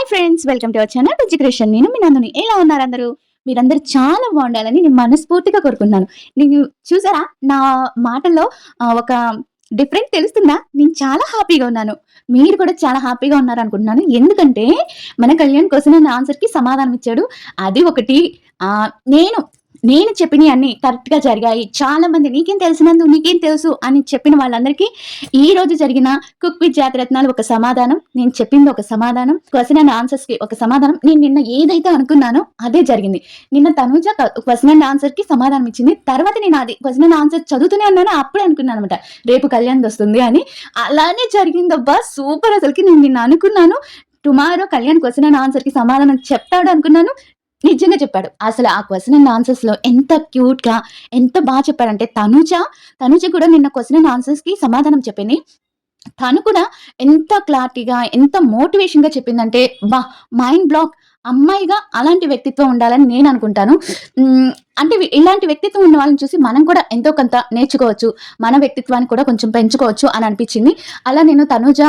Hi friends, welcome to our channel education. నేను మీ నందుని. ఎలా ఉన్నారు అందరూ? మీరందరూ చాలా బాగుండాలని నేను మనస్ఫూర్తిగా కోరుకుంటున్నాను. నేను చూసారా నా మాటల్లో ఒక డిఫరెంట్ తెలుస్తుందా? నేను చాలా హ్యాపీగా ఉన్నాను. మీరు కూడా చాలా హ్యాపీగా ఉన్నారనుకుంటున్నాను. ఎందుకంటే మన కళ్యాణ్ క్వెషన్ అండ్ ఆన్సర్‌కి సమాధానం ఇచ్చాడు. అది ఒకటి నేను నేను చెప్పినయి అన్నీ కరెక్ట్‌గా జరిగాయి. చాలా మంది నీకేం తెలిసినందు నీకేం తెలుసు అని చెప్పిన వాళ్ళందరికీ ఈ రోజు జరిగిన కుక్ విత్ జాతిరత్నాలు ఒక సమాధానం, నేను చెప్పింది ఒక సమాధానం, క్వెషన్ అండ్ ఆన్సర్స్‌కి ఒక సమాధానం. నేను నిన్న ఏదైతే అనుకున్నానో అదే జరిగింది. నిన్న తనూజ క్వెషన్ అండ్ ఆన్సర్‌కి సమాధానం ఇచ్చింది. తర్వాత నేను అది క్వెషన్ అండ్ ఆన్సర్ చదువుతూనే ఉన్నాను. అప్పుడే అనుకున్నాననమాట రేపు కళ్యాణ్‌దొస్తుంది అని. అలానే జరిగిందబ్బా! సూపర్ అసలకి. నేను నిన్న అనుకున్నాను టుమారో కళ్యాణ్ క్వెషన్ అండ్ ఆన్సర్‌కి సమాధానం చెప్తాడు అనుకున్నాను. నిజంగా చెప్పాడు. అసలు ఆ క్వెషన్ అండ్ ఆన్సర్స్‌లో ఎంత క్యూట్‌గా, ఎంత చెప్పాడంటే తనుజ కూడా నిన్న క్వెషన్ అండ్ ఆన్సర్స్‌కి సమాధానం చెప్పింది. తను కూడా ఎంత క్లారిటీగా, ఎంత మోటివేషన్‌గా చెప్పిందంటే మైండ్ బ్లాక్. అమ్మాయిగా అలాంటి వ్యక్తిత్వం ఉండాలని నేను అనుకుంటాను. అంటే ఇలాంటి వ్యక్తిత్వం ఉన్న వాళ్ళని చూసి మనం కూడా ఎంతో కొంత నేర్చుకోవచ్చు. మన వ్యక్తిత్వాన్ని కూడా కొంచెం పెంచుకోవచ్చు అని అనిపించింది. అలా నేను తనూజ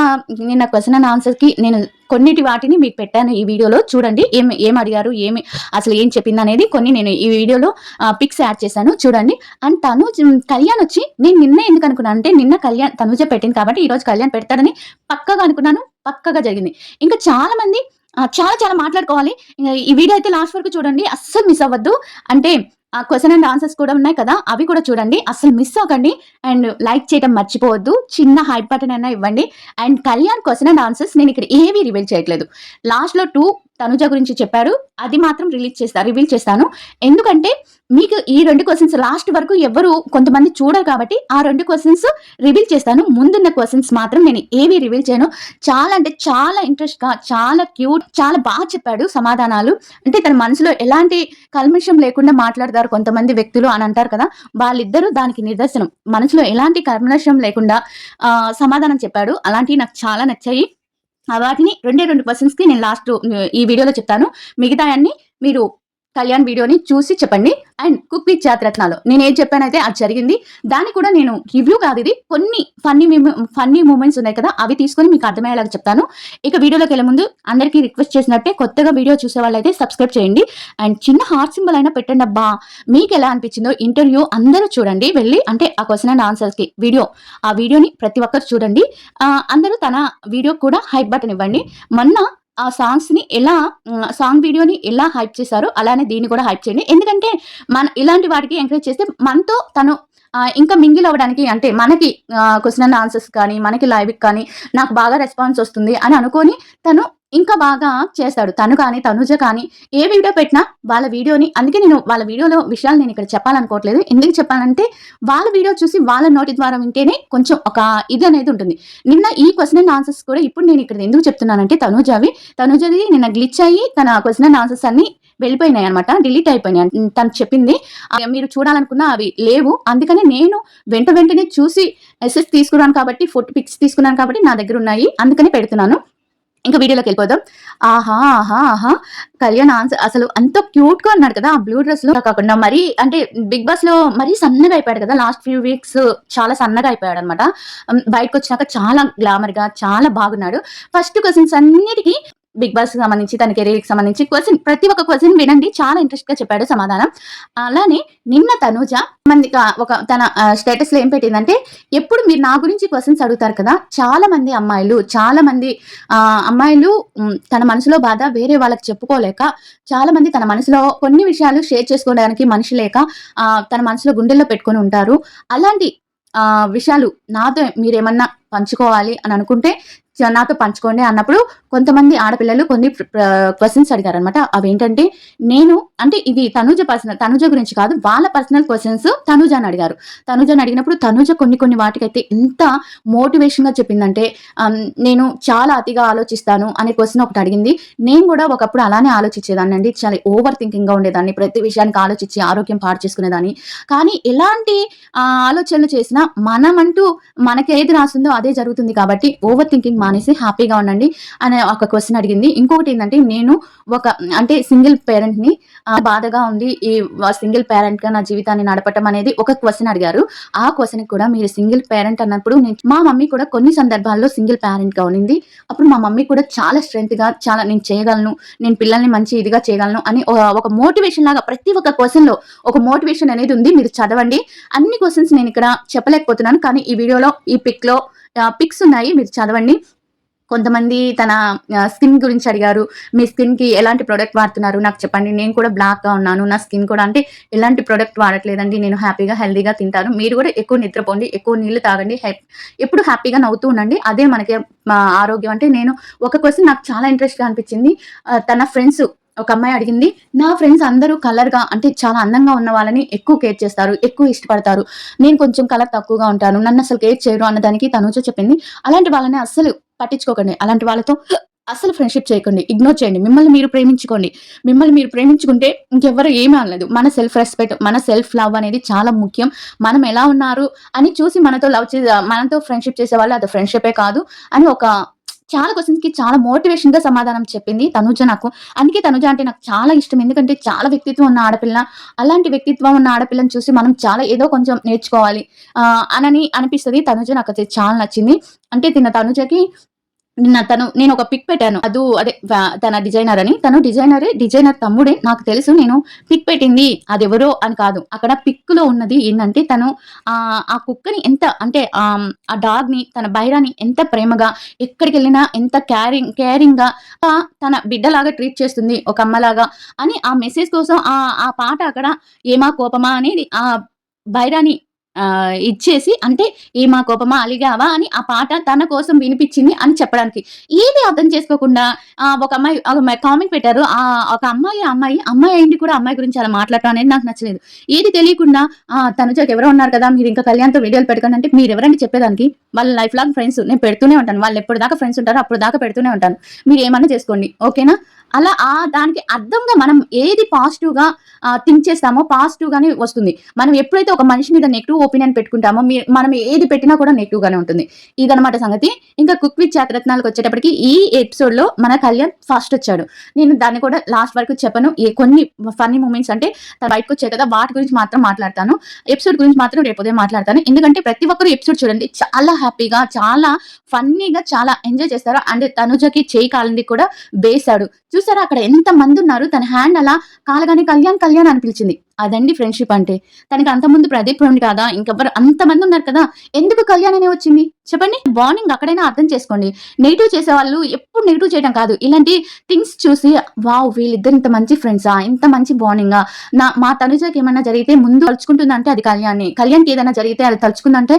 నిన్న క్వెషన్ అండ్ ఆన్సర్స్‌కి నేను కొన్నిటి వాటిని మీకు పెట్టాను ఈ వీడియోలో. చూడండి ఏం అడిగారు, అసలు ఏం చెప్పిందనేది కొన్ని నేను ఈ వీడియోలో పిక్స్ యాడ్ చేశాను చూడండి. అండ్ కళ్యాణ్ వచ్చి నేను నిన్న ఎందుకు అనుకున్నాను అంటే నిన్న తనూజ పెట్టింది కాబట్టి ఈరోజు కళ్యాణ్ పెడతాడని పక్కాగా అనుకున్నాను. పక్కాగా జరిగింది. ఇంకా చాలా మంది చాలా మాట్లాడుకోవాలి. ఈ వీడియో అయితే లాస్ట్ వరకు చూడండి. అస్సలు మిస్ అవ్వద్దు. అంటే క్వెషన్ అండ్ ఆన్సర్స్ కూడా ఉన్నాయి కదా, అవి కూడా చూడండి. అస్సలు మిస్ అవ్వకండి. అండ్ లైక్ చేయడం మర్చిపోవద్దు. చిన్న హైప్ బటన్ అయినా ఇవ్వండి. And Kalyan question and answers నేను ఇక్కడ ఏవి రివీల్ చేయట్లేదు. లాస్ట్‌లో 2 తనుజ గురించి చెప్పారు. అది మాత్రం రివీల్ చేస్తాను. ఎందుకంటే మీకు ఈ 2 క్వెషన్స్ లాస్ట్ వరకు కొంతమంది చూడరు కాబట్టి ఆ 2 క్వెషన్స్ రివీల్ చేస్తాను. ముందున్న క్వెషన్స్ మాత్రం నేను ఏవి రివీల్ చేయను. చాలా అంటే చాలా ఇంట్రెస్ట్‌గా, చాలా క్యూట్, చాలా చెప్పాడు సమాధానాలు. అంటే తన మనసులో ఎలాంటి కల్మషం లేకుండా మాట్లాడతారు కొంతమంది వ్యక్తులు అని అంటారు కదా, వాళ్ళిద్దరూ దానికి నిదర్శనం. మనసులో ఎలాంటి కల్మషం లేకుండా సమాధానం చెప్పాడు. అలాంటివి నాకు చాలా నచ్చాయి. వాటిని 2 క్వెషన్స్‌కి నేను లాస్ట్ ఈ వీడియోలో చెప్తాను. మిగతాయన్నీ మీరు కళ్యాణ్ వీడియోని చూసి చెప్పండి. అండ్ కుక్ విత్ జాతిరత్నాలు నేను ఏం చెప్పానైతే అది జరిగింది. దాన్ని కూడా నేను రివ్యూ కాదు, ఇది కొన్ని ఫన్నీ మూమెంట్స్ ఉన్నాయి కదా, అవి తీసుకొని మీకు అర్థమయ్యేలాగా చెప్తాను. ఇక వీడియోలోకి వెళ్ళే ముందు అందరికీ రిక్వెస్ట్ చేసినట్టే కొత్తగా వీడియో చూసే వాళ్ళైతే సబ్స్క్రైబ్ చేయండి. అండ్ చిన్న హార్ట్ సింబల్ అయినా పెట్టండి అబ్బా. మీకు ఎలా అనిపించిందో ఇంటర్వ్యూ అందరూ చూడండి వెళ్ళి. అంటే ఆ క్వెషన్ అండ్ ఆన్సర్స్‌కి ఆ వీడియోని ప్రతి ఒక్కరు చూడండి. అందరూ తన వీడియో కూడా హైప్ బటన్ ఇవ్వండి. మొన్న ఆ సాంగ్ వీడియోని ఎలా హైప్ చేశారో అలానే దీన్ని కూడా హైప్ చేయండి. ఎందుకంటే ఇలాంటి వాటికి ఎంకరేజ్ చేస్తే మనతో తను ఇంకా మింగిల్ అవ్వడానికి, అంటే మనకి క్వెషన్ అండ్ ఆన్సర్స్ కానీ, మనకి లైవ్‌కి కానీ నాకు బాగా రెస్పాన్స్ వస్తుంది అని అనుకోని తను ఇంకా బాగా చేస్తాడు. తను కానీ, తనుజ కానీ ఏ వీడియో పెట్టినా వాళ్ళ వీడియోని, అందుకే నేను వాళ్ళ వీడియోలో విషయాలు నేను ఇక్కడ చెప్పాలనుకోవట్లేదు. ఎందుకు చెప్పాలంటే వాళ్ళ వీడియో చూసి వాళ్ళ నోటి ద్వారా వింటేనే కొంచెం ఒక ఇది అనేది ఉంటుంది. నిన్న ఈ క్వెషన్ అండ్ ఆన్సర్స్ కూడా ఇప్పుడు నేను ఇక్కడ ఎందుకు చెప్తున్నానంటే తనుజది నిన్న గ్లిచ్ అయ్యి తన క్వెషన్ అండ్ ఆన్సర్స్ అన్ని వెళ్ళిపోయినాయి అనమాట, డిలీట్ అయిపోయినాయి. తను చెప్పింది మీరు చూడాలనుకున్నా అవి లేవు. అందుకని నేను వెంటనే చూసి మెసేజ్ తీసుకున్నాను కాబట్టి, ఫోటో పిక్స్ తీసుకున్నాను కాబట్టి నా దగ్గర ఉన్నాయి, అందుకని పెడుతున్నాను. ఇంకా వీడియోలోకి వెళ్ళిపోదాం. ఆహా కళ్యాణ్ ఆన్సర్ అసలు అంత క్యూట్ గా ఉన్నాడు కదా ఆ బ్లూ డ్రెస్ లో. కాకుండా మరీ అంటే బిగ్ బాస్ లో మరీ సన్నగా అయిపోయాడు కదా, లాస్ట్ ఫ్యూ వీక్స్ చాలా సన్నగా అయిపోయాడు అనమాట. బయటకు వచ్చినాక చాలా గ్లామర్ గా చాలా బాగున్నాడు. ఫస్ట్ క్వశ్చన్స్ అన్నిటికీ బిగ్ బాస్ కి సంబంధించి, తన కెరీర్ కి సంబంధించి ప్రతి ఒక్క క్వశ్చన్ వినండి. చాలా ఇంట్రెస్ట్ గా చెప్పాడు సమాధానం. అలానే నిన్న తనూజ తన స్టేటస్ లో ఏం పెట్టిందంటే, ఎప్పుడు మీరు నా గురించి క్వశ్చన్స్ అడుగుతారు కదా, చాలా మంది అమ్మాయిలు తన మనసులో బాధ వేరే వాళ్ళకి చెప్పుకోలేక, చాలా మంది తన మనసులో కొన్ని విషయాలు షేర్ చేసుకోవడానికి మనిషి లేక తన మనసులో గుండెల్లో పెట్టుకొని ఉంటారు. అలాంటి విషయాలు నాతో మీరేమన్నా పంచుకోవాలి అని అనుకుంటే నాతో పంచుకోండి అన్నప్పుడు కొంతమంది ఆడపిల్లలు కొన్ని క్వశ్చన్స్ అడిగారు అనమాట. అవేంటంటే, అంటే ఇది తనుజ గురించి కాదు, వాళ్ళ పర్సనల్ క్వశ్చన్స్ తనుజని అడిగారు. తనుజని అడిగినప్పుడు తనుజ కొన్ని వాటికైతే ఎంత మోటివేషన్ గా చెప్పిందంటే, నేను చాలా అతిగా ఆలోచిస్తాను అనే క్వశ్చన్ ఒకటి అడిగింది. నేను కూడా ఒకప్పుడు అలానే ఆలోచించేదాన్ని అండి. చాలా ఓవర్ థింకింగ్ గా ఉండేదాన్ని, ప్రతి విషయానికి ఆలోచించి ఆరోగ్యం పాడు చేసుకునేదాన్ని. కానీ ఎలాంటి ఆలోచనలు చేసినా మనమంటూ మనకి ఏది రాస్తుందో అదే జరుగుతుంది కాబట్టి ఓవర్ థింకింగ్ మానేసి హ్యాపీగా ఉండండి అనే ఒక క్వశ్చన్ అడిగింది. ఇంకొకటి ఏంటంటే నేను ఒక అంటే సింగిల్ పేరెంట్‌ని బాధగా ఉంది. ఈ సింగిల్ పేరెంట్‌గా నా జీవితాన్ని నడపటం అనేది ఒక క్వశ్చన్ అడిగారు. ఆ క్వశ్చన్‌కి కూడా మీరు సింగిల్ పేరెంట్ అన్నప్పుడు మా మమ్మీ కూడా కొన్ని సందర్భాల్లో సింగిల్ పేరెంట్‌గా ఉన్నింది. అప్పుడు మా మమ్మీ కూడా చాలా స్ట్రెంగ్త్‌గా చాలా నేను చేయగలను, నేను పిల్లల్ని మంచి ఇదిగా చేయగలను అని ఒక మోటివేషన్ లాగా ప్రతి ఒక్క క్వశ్చన్‌లో ఒక మోటివేషన్ అనేది ఉంది. మీరు చదవండి. అన్ని క్వశ్చన్స్ నేను ఇక్కడ చెప్పలేకపోతున్నాను. కానీ ఈ వీడియోలో ఈ పిక్‌లో పిక్స్ ఉన్నాయి. మీరు చదవండి. కొంతమంది తన స్కిన్ గురించి అడిగారు. మీ స్కిన్‌కి ఎలాంటి ప్రొడక్ట్ వాడుతున్నారు నాకు చెప్పండి. నేను కూడా బ్లాక్‌గా ఉన్నాను. నా స్కిన్ కూడా అంటే ఎలాంటి ప్రొడక్ట్ వాడట్లేదండి. నేను హ్యాపీగా, హెల్తీగా తింటాను. మీరు కూడా ఎక్కువ నిద్రపోండి, ఎక్కువ నీళ్లు తాగండి. ఎప్పుడు హ్యాపీగా నవ్వుతూ ఉండండి. అదే మనకి ఆరోగ్యం. అంటే నేను ఒక క్వెషన్ నాకు చాలా ఇంట్రెస్ట్‌గా అనిపించింది. తన ఫ్రెండ్స్ ఒక అమ్మాయి అడిగింది. నా ఫ్రెండ్స్ అందరూ కలర్‌గా అంటే చాలా అందంగా ఉన్న వాళ్ళని ఎక్కువ కేర్ చేస్తారు, ఎక్కువ ఇష్టపడతారు. నేను కొంచెం కలర్ తక్కువగా ఉంటాను. నన్ను అసలు కేర్ చేయరు అన్నదానికి తనుజ చెప్పింది. అలాంటి వాళ్ళని అస్సలు పట్టించుకోకండి. అలాంటి వాళ్ళతో అస్సలు ఫ్రెండ్‌షిప్ చేయకండి. ఇగ్నోర్ చేయండి. మిమ్మల్ని మీరు ప్రేమించుకోండి. మిమ్మల్ని మీరు ప్రేమించుకుంటే ఇంకెవ్వరు ఏమీ అనలేదు. మన సెల్ఫ్ రెస్పెక్ట్, మన సెల్ఫ్ లవ్ అనేది చాలా ముఖ్యం. మనం ఎలా ఉన్నారు అని చూసి మనతో ఫ్రెండ్‌షిప్ చేసేవాళ్ళు అది ఫ్రెండ్‌షిపే కాదు అని ఒక చాలా క్వెషన్స్‌కి చాలా మోటివేషన్‌గా సమాధానం చెప్పింది తనుజ నాకు. అందుకే తనుజ అంటే నాకు చాలా ఇష్టం. ఎందుకంటే చాలా వ్యక్తిత్వం ఉన్న ఆడపిల్ల. అలాంటి వ్యక్తిత్వం ఉన్న ఆడపిల్లని చూసి మనం చాలా ఏదో కొంచెం నేర్చుకోవాలి అనని అనిపిస్తది. తనుజ నాకైతే చాలా నచ్చింది. అంటే తనుజకి నేను ఒక పిక్ పెట్టాను. అదే తన డిజైనర్ అని. తను డిజైనర్ తమ్ముడే నాకు తెలుసు. నేను పిక్ పెట్టింది అదెవరో అని కాదు. అక్కడ పిక్‌లో ఉన్నది ఏంటంటే తను ఆ కుక్కని ఎంత అంటే ఆ డాగ్‌ని తన బైరాని ఎంత ప్రేమగా ఎక్కడికెళ్ళినా ఎంత కేరింగ్‌గా తన బిడ్డలాగా ట్రీట్ చేస్తుంది ఒక అమ్మలాగా అని ఆ మెసేజ్ కోసం ఆ పాట అక్కడ ఏమా కోపమా అనేది ఆ బైరాని ఇచ్చేసి అంటే ఏమా కోపమా అలిగావా అని ఆ పాట తన కోసం వినిపించింది అని చెప్పడానికి. ఏది అర్థం చేసుకోకుండా ఒక అమ్మాయి కామెంట్ పెట్టారు. ఒక అమ్మాయి అయ్యుండి కూడా అమ్మాయి గురించి అలా మాట్లాడటం అనేది నాకు నచ్చలేదు. ఏది తెలియకుండా తనుజకి ఎవరో ఉన్నారు కదా! మీరు ఇంకా కళ్యాణ్‌తో వీడియోలు పెట్టకండి అంటే మీరెవరండి చెప్పేదానికి? వాళ్ళ లైఫ్ లాంగ్ ఫ్రెండ్స్. నేను పెడుతూనే ఉంటాను. వాళ్ళు ఎప్పటిదాకా ఫ్రెండ్స్ ఉంటారో అప్పుడు దాకా పెడుతూనే ఉంటాను. మీరు ఏమన్నా చేసుకోండి. ఓకేనా? అలా దానికి అర్థంగా మనం ఏది పాజిటివ్‌గా థింక్ చేస్తామో పాజిటివ్‌గానే వస్తుంది. మనం ఎప్పుడైతే ఒక మనిషి మీద నెగెటివ్ ఒపీనియన్ పెట్టుకుంటామో మనం ఏది పెట్టినా కూడా నెగెటివ్ గానే ఉంటుంది. ఇదనమాట సంగతి. ఇంకా కుక్ విత్ జాతిరత్నాలకు వచ్చేటప్పటికి ఈ ఎపిసోడ్‌లో మన కళ్యాణ్ ఫస్ట్ వచ్చాడు. నేను దాన్ని కూడా లాస్ట్ వరకు చెప్పను. కొన్ని ఫన్నీ మూమెంట్స్ అంటే తను బయటకొచ్చాయి కదా! వాటి గురించి మాత్రం మాట్లాడతాను. ఎపిసోడ్ గురించి మాత్రం రేపు ఉదయం మాట్లాడతాను. ఎందుకంటే ప్రతి ఒక్కరు ఎపిసోడ్ చూడండి. చాలా హ్యాపీగా, చాలా ఫన్నీగా, చాలా ఎంజాయ్ చేస్తారు. అండ్ తనుజకి చేయి కాలింది కూడా వేశాడు. చూసారా అక్కడ ఎంత మంది ఉన్నారు. తన హ్యాండ్ అలా కాలగానే కళ్యాణ్ అని పిలిచింది. అదండి ఫ్రెండ్‌షిప్ అంటే. తనకి అంతకుముందు ప్రదీప్ ఉండి కాదా? ఇంకెవ్వరు అంతమంది ఉన్నారు కదా! ఎందుకు కళ్యాణ్ అనే వచ్చింది? చెప్పండి. బాండింగ్ అక్కడైనా అర్థం చేసుకోండి. నెగెటివ్ చేసేవాళ్ళు ఎప్పుడు నెగెటివ్ చేయడం కాదు. ఇలాంటి థింగ్స్ చూసి వావ్! వీళ్ళిద్దరు ఇంత మంచి ఫ్రెండ్సా? ఇంత మంచి బాండింగా? మా తనుజకి ఏమన్నా జరిగితే ముందు తలుచుకుంటుందంటే అది కళ్యాణ్‌ని. కళ్యాణ్‌కి ఏదైనా జరిగితే అది తలుచుకుందంటే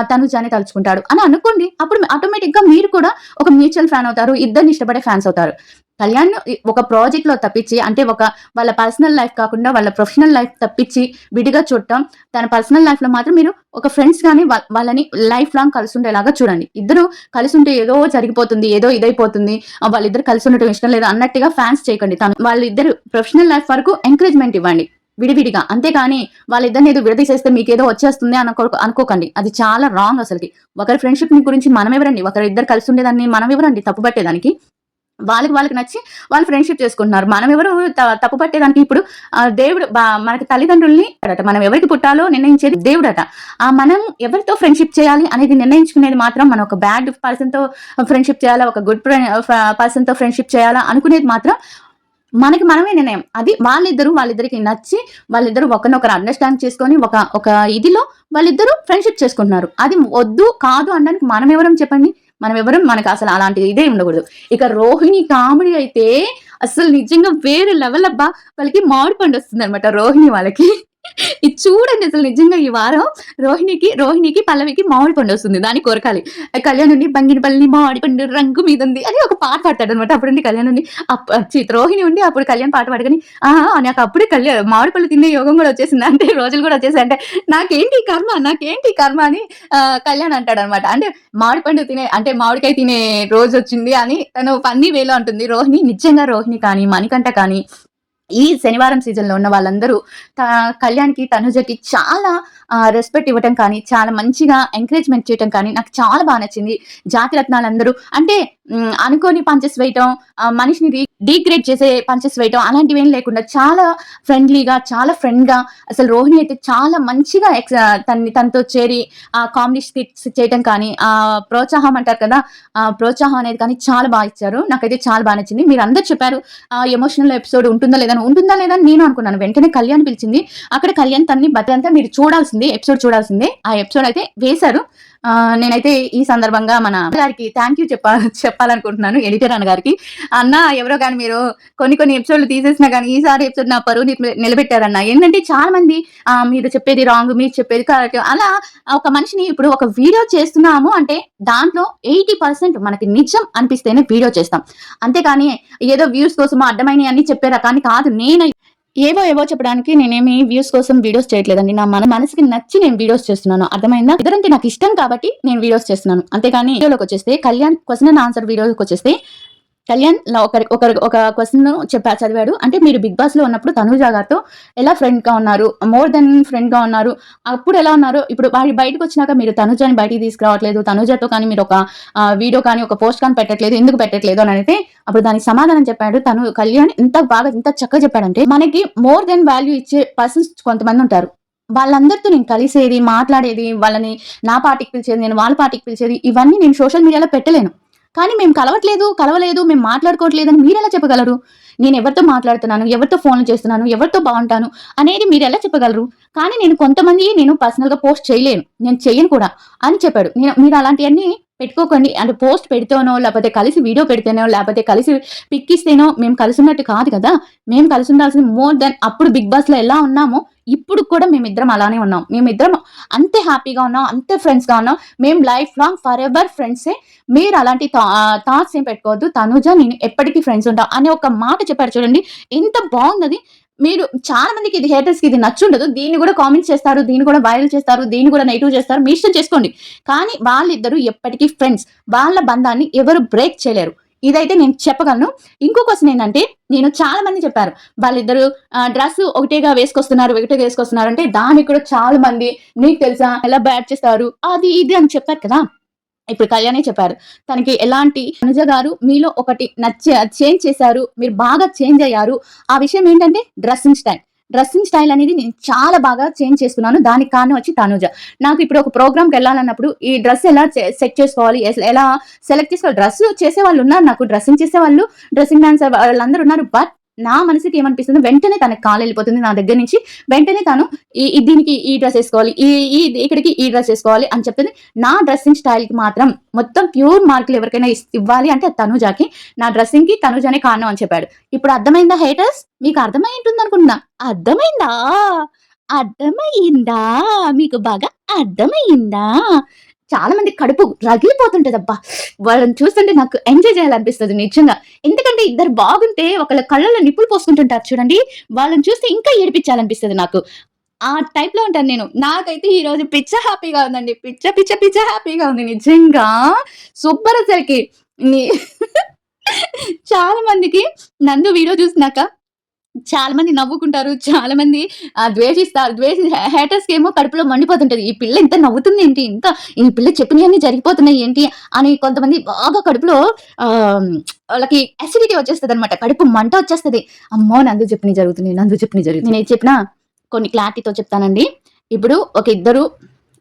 తనుజానే తలుచుకుంటాడు అని అనుకోండి. అప్పుడు ఆటోమేటిక్‌గా మీరు కూడా ఒక మ్యూచువల్ ఫ్యాన్ అవుతారు. ఇద్దరిని ఇష్టపడే ఫ్యాన్స్ అవుతారు. కళ్యాణ్ ఒక ప్రాజెక్ట్‌లో తప్పించి అంటే వాళ్ళ పర్సనల్ లైఫ్ కాకుండా వాళ్ళ ప్రొఫెషనల్ లైఫ్ తప్పించి విడిగా చూడటం. తన పర్సనల్ లైఫ్‌లో మాత్రం మీరు ఒక ఫ్రెండ్స్ గాని వాళ్ళని లైఫ్ లాంగ్ కలిసుండేలాగా చూడండి. ఇద్దరు కలిసుంటే ఏదో జరిగిపోతుంది. ఏదో ఇదైపోతుంది. వాళ్ళిద్దరు కలిసి ఉండటం ఇష్టం లేదు అన్నట్టుగా ఫాన్స్ చేయకండి. వాళ్ళిద్దరు ప్రొఫెషనల్ లైఫ్ వరకు ఎంకరేజ్‌మెంట్ ఇవ్వండి. విడివిడిగా. అంతేగాని వాళ్ళిద్దరిని ఏదో విడదీసేస్తే మీకేదో వచ్చేస్తుంది అనుకోకండి. అది చాలా రాంగ్ అసలకి. ఒకరి ఫ్రెండ్‌షిప్‌ని గురించి మనమెవరండి? ఒకరిద్దరు కలిసి ఉండేదాన్ని మనమెవరండి తప్పు పట్టేదానికి? వాళ్ళకి నచ్చి వాళ్ళు ఫ్రెండ్‌షిప్ చేసుకుంటున్నారు. మనమెవరు తప్పు పట్టేదానికి ఇప్పుడు దేవుడు మనకి తల్లిదండ్రుల్ని మనం ఎవరికి పుట్టాలో నిర్ణయించేది దేవుడట. మనం ఎవరితో ఫ్రెండ్‌షిప్ చేయాలి అనేది నిర్ణయించుకునేది మాత్రం మనం ఒక బ్యాడ్ పర్సన్‌తో ఫ్రెండ్‌షిప్ చేయాలా, ఒక గుడ్ పర్సన్‌తో ఫ్రెండ్‌షిప్ చేయాలా అనుకునేది మాత్రం మనకి మనమే నిర్ణయం. అది వాళ్ళిద్దరికి నచ్చి వాళ్ళిద్దరూ ఒకరినొకరు అండర్‌స్టాండ్ చేసుకొని ఒక ఇదిలో వాళ్ళిద్దరూ ఫ్రెండ్‌షిప్ చేసుకుంటున్నారు. అది వద్దు, కాదు అనడానికి మనమెవరం చెప్పండి? మనకసలు అలాంటి ఇదే ఉండకూడదు. ఇక రోహిణి కామెడీ అయితే అసలు నిజంగా వేరే లెవెల్ అబ్బా! వాళ్ళకి మామిడి పండొస్తుందనమాట రోహిణి వాళ్ళకి. ఇది చూడండి అసలు నిజంగా ఈ వారం రోహిణికి, పల్లవికి మామిడి పండొస్తుంది. దాన్ని కొరకాలి. కళ్యాణ్ నుండి బంగినపల్లి మామిడి పండు రంగు మీదుంది అని ఒక పాట పాడతాడనమాట. అప్పుడుండి కళ్యాణ్ నుండి రోహిణి ఉండి అప్పుడు కళ్యాణ్ పాట పాడుకొని నాకు అప్పుడే మామిడి పళ్ళు తినే యోగం కూడా వచ్చేసింది. అంటే రోజులు కూడా వచ్చేసాయి అంటే నాకేంటి కర్మ అని కళ్యాణ్ అంటాడనమాట. అంటే మామిడికాయ తినే రోజొచ్చింది అని తను ఫన్నీ వేలో అంటుంది. నిజంగా రోహిణి కానీ, మణికంఠ కానీ ఈ శనివారం సీజన్‌లో ఉన్న వాళ్ళందరూ త కళ్యాణ్‌కి, తనుజకి చాలా రెస్పెక్ట్ ఇవ్వటం కానీ, చాలా మంచిగా ఎంకరేజ్‌మెంట్ చేయటం కానీ నాకు చాలా బా నచ్చింది. జాతిరత్నాలందరూ అంటే అనుకోని పంచెస్ వేయటం, మనిషిని డీగ్రేడ్ చేసే పంచెస్ వేయటం అలాంటివేం లేకుండా చాలా ఫ్రెండ్లీగా, చాలా ఫ్రెండ్‌గా అసలు రోహిణి అయితే చాలా మంచిగా తనతో చేరి కామెడీ స్కిట్స్ చేయటం కానీ, ప్రోత్సాహం అంటారు కదా! ప్రోత్సాహం అనేది కానీ చాలా బా ఇచ్చారు. నాకైతే చాలా బా నచ్చింది. మీరందరూ చెప్పారు ఎమోషనల్ ఎపిసోడ్ ఉంటుందా లేదా అని నేను అనుకున్నాను. వెంటనే కళ్యాణ్ పిలిచింది. అక్కడ కళ్యాణ్ తనని బతుకంతా మీరు చూడాల్సిందే, ఎపిసోడ్ చూడాల్సిందే. ఆ ఎపిసోడ్ అయితే వేశారు. నేనైతే ఈ సందర్భంగా మన గారికి థ్యాంక్ యూ చెప్పాలనుకుంటున్నాను. ఎడిటర్ అన్నగారికి. అన్న ఎవరో గాని మీరు కొన్ని ఎపిసోడ్‌లు తీసేసినా గాని ఈసారి ఎపిసోడ్ నా పరువు నిలబెట్టారన్న. ఏంటంటే చాలా మంది మీరు చెప్పేది రాంగ్, మీరు చెప్పేది కరెక్ట్ అలా ఒక మనిషిని ఇప్పుడు ఒక వీడియో చేస్తున్నాము అంటే దాంట్లో 80% మనకి నిజం అనిపిస్తేనే వీడియో చేస్తాం. అంతేకాని ఏదో వ్యూస్ కోసం అడ్డమైనయన్ని చెప్పే రకాన్ని కాదు. ఏవో చెప్పడానికి నేనేమి వ్యూస్ కోసం వీడియోస్ చేయట్లేదండి. నా మనసుకి నచ్చి నేను వీడియోస్ చేస్తున్నాను. అర్థమైందా? ఇద్దరంటే నాకు ఇష్టం కాబట్టి నేను వీడియోస్ చేస్తున్నాను. అంతేగాని వీడియోలోకొచ్చేస్తే కళ్యాణ్ క్వెషన్ అండ్ ఆన్సర్ వీడియోలోకొచ్చేస్తే కళ్యాణ్ ఒక క్వెషన్ చదివాడు. అంటే మీరు బిగ్ బాస్ లో ఉన్నప్పుడు తనూజ గారితో ఎలా ఫ్రెండ్ గా ఉన్నారు, మోర్ దెన్ ఫ్రెండ్ గా ఉన్నారు, అప్పుడు ఎలా ఉన్నారు, ఇప్పుడు బయటకు వచ్చినాక మీరు తనూజని బయటికి తీసుకురావట్లేదు, తనూజతో కానీ మీరు ఒక వీడియో కానీ ఒక పోస్ట్ కానీ పెట్టట్లేదు, ఎందుకు పెట్టట్లేదు అని అయితే అప్పుడు దానికి సమాధానం చెప్పాడు. కళ్యాణ్ ఇంత చక్కగా చెప్పాడంటే మనకి మోర్ దెన్ వాల్యూ ఇచ్చే పర్సన్స్ కొంతమంది ఉంటారు. వాళ్ళందరితో నేను కలిసేది, మాట్లాడేది, వాళ్ళని నా పార్టీకి పిలిచేది, నేను వాళ్ళ పార్టీకి పిలిచేది, ఇవన్నీ నేను సోషల్ మీడియాలో పెట్టలేను. కానీ మేము కలవలేదు, మేము మాట్లాడుకోవట్లేదని మీరెలా చెప్పగలరు? నేను ఎవరితో మాట్లాడుతున్నాను, ఎవరితో ఫోన్లు చేస్తున్నాను, ఎవరితో బాగుంటాను అనేది మీరు ఎలా చెప్పగలరు? కానీ నేను పర్సనల్‌గా పోస్ట్ చేయలేను. నేను చెయ్యను కూడా అని చెప్పాడు. మీరు అలాంటియన్నీ పెట్టుకోకండి. అంటే పోస్ట్ పెడితేనో, లేకపోతే కలిసి వీడియో పెడితేనో, లేకపోతే కలిసి పిక్ ఇస్తేనో మేము కలిసున్నట్టు కాదు కదా! మేము కలిసి ఉండాల్సింది మోర్ దెన్ అప్పుడు బిగ్ బాస్‌లో ఎలా ఉన్నామో ఇప్పుడు కూడా మేమిద్దరం అలానే ఉన్నాం. మేమిద్దరం అంతే హ్యాపీగా ఉన్నాం, అంతే ఫ్రెండ్స్‌గా ఉన్నాం. మేము లైఫ్ లాంగ్ ఫర్ ఎవర్ ఫ్రెండ్సే. మీరు అలాంటి థాట్స్ ఏం పెట్టుకోవద్దు. తనుజ నేను ఎప్పటికీ ఫ్రెండ్స్ ఉంటాం అనే ఒక మాట చెప్పారు చూడండి. ఎంత బాగుందది. మీరు చాలా మందికి ఇది హేటర్స్‌కి ఇది నచ్చుండదు. దీన్ని కూడా కామెంట్స్ చేస్తారు, దీన్ని కూడా వైరల్ చేస్తారు, దీన్ని కూడా నెగెటివ్ చేస్తారు. మీ ఇష్టం చేసుకోండి. కానీ వాళ్ళిద్దరూ ఎప్పటికీ ఫ్రెండ్స్. వాళ్ళ బంధాన్ని ఎవరు బ్రేక్ చేయలేరు. ఇదైతే నేను చెప్పగలను. ఇంకో క్వెషన్ ఏంటంటే నేను చాలా మంది చెప్పారు. వాళ్ళిద్దరూ డ్రెస్ ఒకటేగా వేసుకొస్తున్నారు అంటే దానికి కూడా చాలా మంది నీకు తెలుసా ఎలా బ్యాడ్ చేస్తారు అది ఇది అని చెప్పారు కదా! ఇప్పుడు కళ్యాణే చెప్పారు. తనకి ఎలాంటి అనుజ గారు మీలో ఒకటి చేంజ్ చేశారు. మీరు బాగా చేంజ్ అయ్యారు. ఆ విషయం ఏంటంటే డ్రెస్సింగ్ స్టైల్ అనేది నేను చాలా బాగా చేంజ్ చేసుకున్నాను. దానికి కారణం వచ్చి తనుజ. నాకు ఇప్పుడు ఒక ప్రోగ్రామ్‌కి వెళ్ళాలన్నప్పుడు ఈ డ్రెస్ ఎలా సెట్ చేసుకోవాలి, ఎలా సెలెక్ట్ చేసుకోవాలి. డ్రెస్ చేసేవాళ్ళు ఉన్నారు. నాకు డ్రెస్సింగ్ చేసేవాళ్ళు, డ్రెస్సింగ్ డాన్సర్ వాళ్ళందరూ ఉన్నారు. బట్ నా మనసుకి ఏమనిపిస్తుంది వెంటనే తనకి కాలెళ్ళిపోతుంది నా దగ్గర నుంచి. వెంటనే తను దీనికి ఈ డ్రెస్ ఏసుకోవాలి, ఇక్కడికి ఈ డ్రెస్ ఏసుకోవాలి అని చెప్తుంది. నా డ్రెస్సింగ్ స్టైల్‌కి మాత్రం మొత్తం ప్యూర్ మార్కులు ఎవరికైనా ఇవ్వాలి అంటే తనుజాకి. నా డ్రెస్సింగ్‌కి తనుజనే కారణం అని చెప్పాడు. ఇప్పుడు అర్థమైందా హేటర్స్? మీకు అర్థమై ఉంటుందనుకుంటున్నా. అర్థమైందా? అర్థమయిందా? మీకు బాగా అర్థమయిందా? చాలా మంది కడుపు రగిలిపోతుంటదబ్బా! వాళ్ళని చూస్తుంటే నాకు ఎంజాయ్ చేయాలనిపిస్తది నిజంగా. ఎందుకంటే ఇద్దరు బాగుంటే ఒకళ్ళ కళ్ళలో నిప్పులు పోసుకుంటుంటారు చూడండి. వాళ్ళని చూస్తే ఇంకా ఏడిపించాలనిపిస్తది నాకు. ఆ టైప్‌లో ఉంటాను నేను. నాకైతే ఈరోజు హ్యాపీగా ఉందండి. పిచ్చ హ్యాపీగా ఉంది నిజంగా. సూపర్ అసలకి. ని చాలా మందికి నందు వీడియో చూసినాక చాలా మంది నవ్వుకుంటారు. చాలా మంది ద్వేషిస్తారు. హేటర్స్‌కేమో కడుపులో మండిపోతుంటది. ఈ పిల్ల ఇంత నవ్వుతుంది ఏంటి? ఈ పిల్ల చెప్పినయన్నీ జరిగిపోతున్నాయి ఏంటి? అని కొంతమంది బాగా కడుపులో వాళ్ళకి అసిడిటీ వచ్చేస్తదనమాట. కడుపు మంట వచ్చేస్తది. అమ్మో! నందు చెప్పినయి జరుగుతున్నాయి. నేనేది చెప్పినా కొన్ని క్లారిటీతో చెప్తానండి. ఇప్పుడు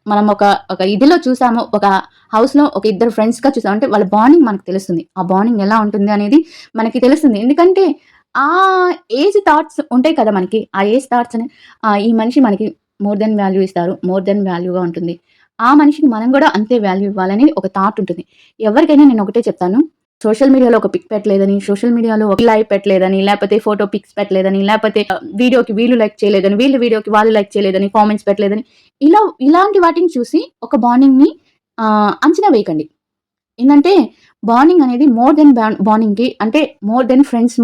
మనం ఒక ఇదిలో చూసాము. ఒక హౌస్‌లో ఒక ఇద్దరు ఫ్రెండ్స్‌గా చూసాం. అంటే వాళ్ళ బాండింగ్ మనకు తెలుస్తుంది. ఆ బాండింగ్ ఎలా ఉంటుంది అనేది మనకి తెలుస్తుంది. ఎందుకంటే ఆ ఏజ్ థాట్స్ ఉంటాయి కదా మనకి. ఆ ఏజ్ థాట్స్ అని ఈ మనిషి మనకి మోర్ దెన్ వాల్యూ ఇస్తారు. మోర్ దెన్ వాల్యూగా ఉంటుంది. ఆ మనిషికి మనం గూడా అంతే వాల్యూ ఇవ్వాలని ఒక థాట్ ఉంటుంది. ఎవరికైనా నేను ఒకటే చెప్తాను. సోషల్ మీడియాలో ఒక పిక్ పెట్టలేదని, సోషల్ మీడియాలో ఒక లైవ్ పెట్టలేదని, లేకపోతే ఫోటో పిక్స్ పెట్టలేదని, లేకపోతే వీడియోకి వీళ్ళు లైక్ చేయలేదని, వీళ్ళు వీడియోకి వాళ్ళు లైక్ చేయలేదని, కామెంట్స్ పెట్టలేదని, ఇలాంటి వాటిని చూసి ఒక బాండింగ్‌ని అంచనా వేయకండి. ఏందంటే బాండింగ్ అనేది మోర్ దెన్ బాండింగ్‌కి అంటే మోర్ దెన్ ఫ్రెండ్స్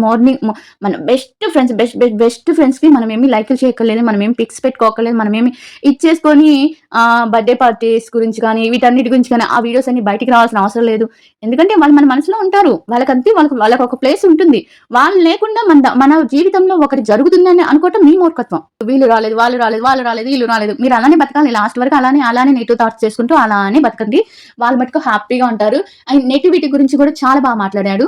మన బెస్ట్ ఫ్రెండ్స్‌కి మనమేమి లైకులు చేయక్కర్లేదు. మనమేమి పిక్స్ పెట్టుకోక్కర్లేదు. మనమేమి ఇచ్చేసుకొని బర్త్‌డే పార్టీస్ గురించి కానీ, వీటన్నిటి గురించి కానీ ఆ వీడియోస్ అన్ని బయటికి రావాల్సిన అవసరం లేదు. ఎందుకంటే వాళ్ళు మన మనసులో ఉంటారు. వాళ్ళకొక ప్లేస్ ఉంటుంది. వాళ్ళు లేకుండా మన జీవితంలో ఒకటి జరుగుతుందని అనుకోవటం మీ మూర్ఖత్వం. వీళ్ళు రాలేదు, వాళ్ళు రాలేదు, వాళ్ళు రాలేదు, వీళ్ళు రాలేదు. మీరు అలానే బతకాలి లాస్ట్ వరకు అలానే నెగెటివ్ థాట్స్ చేసుకుంటూ అలానే బతకండి. వాళ్ళు మటుకు హ్యాపీగా ఉంటారు. అండ్ నెగటివిటీ గురించి కూడా చాలా బాగా మాట్లాడాడు.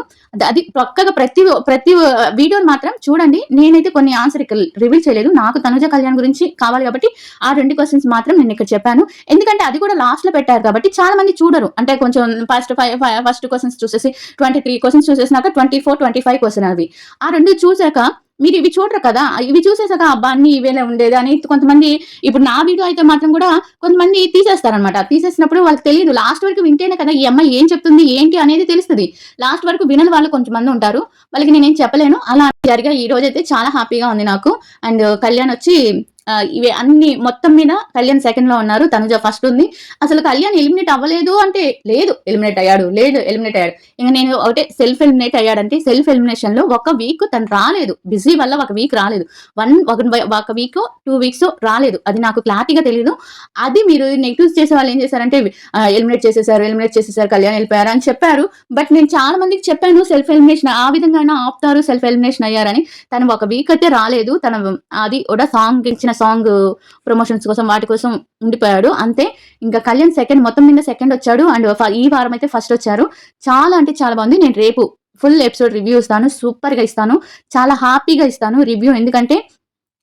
అది పక్కగా ప్రతి వీడియోని మాత్రం చూడండి. నేనైతే కొన్ని ఆన్సర్ ఇక్కడ రివీల్ చేయలేదు. నాకు తనుజ కళ్యాణ్ గురించి కావాలి కాబట్టి ఆ 2 క్వెషన్స్ మాత్రం నేను ఇక్కడ చెప్పాను. ఎందుకంటే అది కూడా లాస్ట్ లో పెట్టారు కాబట్టి చాలా మంది చూడరు. అంటే కొంచెం ఫస్ట్ క్వెషన్స్ చూసేసి 23 క్వెషన్స్ చూసేసినాక 24, 25 క్వెషన్ అవి. ఆ 2 చూసాక మీరు ఇవి చూడరు కదా, ఇవి చూసేసాక అబ్బా అన్ని ఇవేలా ఉండేది అని కొంతమంది, ఇప్పుడు నా వీడియో అయితే మాత్రం కూడా కొంతమంది తీసేస్తారనమాట. తీసేసినప్పుడు వాళ్ళకి తెలియదు. లాస్ట్ వరకు వింటేనే కదా ఈ అమ్మాయి ఏం చెప్తుంది ఏంటి అనేది తెలుస్తుంది. లాస్ట్ వరకు వినని వాళ్ళు కొంతమంది ఉంటారు. వాళ్ళకి నేనేం చెప్పలేను. అలా జరిగా ఈ రోజైతే చాలా హ్యాపీగా ఉంది నాకు. అండ్ కళ్యాణ్ వచ్చి ఇవి అన్ని మొత్తం మీద కళ్యాణ్ సెకండ్ లో ఉన్నారు, తనుజ ఫస్ట్ ఉంది. అసలు కళ్యాణ్ ఎలిమినేట్ అవ్వలేదు అంటే లేదు, ఎలిమినేట్ అయ్యాడు. ఇంకా నేను ఒకటే సెల్ఫ్ ఎలిమినేట్ అయ్యాడంటే సెల్ఫ్ ఎలిమినేషన్ లో ఒక వీక్ తను రాలేదు, బిజీ వల్ల ఒక వీక్ రాలేదు. ఒక వీక్ 2 వీక్స్ రాలేదు. అది నాకు క్లారిటీగా తెలియదు. అది మీరు నెగిటివ్స్ చేసే వాళ్ళు ఏం చేశారంటే ఎలిమినేట్ చేసేసారు కళ్యాణ్ వెళ్ళిపోయారు అని చెప్పారు. బట్ నేను చాలా మందికి చెప్పాను సెల్ఫ్ ఎలిమినేషన్ ఆ విధంగా ఆపుతారు, సెల్ఫ్ ఎలిమినేషన్ అయ్యారని. తను ఒక వీక్ అయితే రాలేదు. అది కూడా సాంగ్ ప్రమోషన్స్ కోసం వాటి కోసం ఉండిపోయాడు అంతే. ఇంకా కళ్యాణ్ మొత్తం మీద సెకండ్ వచ్చాడు. అండ్ ఈ వారం అయితే ఫస్ట్ వచ్చారు. చాలా అంటే చాలా బాగుంది. నేను రేపు ఫుల్ ఎపిసోడ్ రివ్యూ ఇస్తాను. సూపర్ గా ఇస్తాను, చాలా హ్యాపీగా ఇస్తాను రివ్యూ. ఎందుకంటే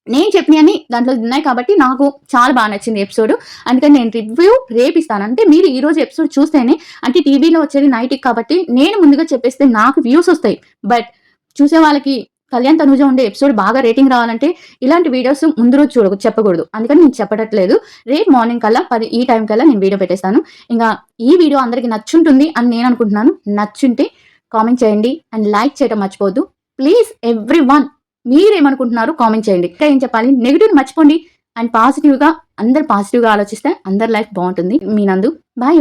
నేను చెప్పినవన్నీ దాంట్లో ఉన్నాయి కాబట్టి నాకు చాలా బాగా నచ్చింది ఎపిసోడ్. అందుకని నేను రివ్యూ రేపు ఇస్తాను. అంటే మీరు ఈ రోజు ఎపిసోడ్ చూస్తేనే, అంటే టీవీలో వచ్చేది నైట్ కాబట్టి నేను ముందుగా చెప్పేస్తే నాకు వ్యూస్ వస్తాయి. బట్ చూసే వాళ్ళకి కళ్యాణ్ తనుజ ఉండే ఎపిసోడ్ బాగా రేటింగ్ రావాలంటే ఇలాంటి వీడియోస్ ముందు రోజు చెప్పకూడదు. అందుకని నేను చెప్పట్లేదు. రేపు మార్నింగ్ కల్లా 10 ఈ టైం కల్లా నేను వీడియో పెట్టేస్తాను. ఇంకా ఈ వీడియో అందరికి నచ్చుంటుంది అని నేను అనుకుంటున్నాను. నచ్చుంటే కామెంట్ చేయండి అండ్ లైక్ చేయడం మర్చిపోవద్దు ప్లీజ్. ఎవ్రీవన్ మీరేమనుకుంటున్నారు కామెంట్ చేయండి. ఇంకా ఏం చెప్పాలి, నెగిటివ్ మర్చిపోండి అండ్ అందరు పాజిటివ్ గా ఆలోచిస్తే అందరి లైఫ్ బాగుంటుంది. మీ నందు బాయ్.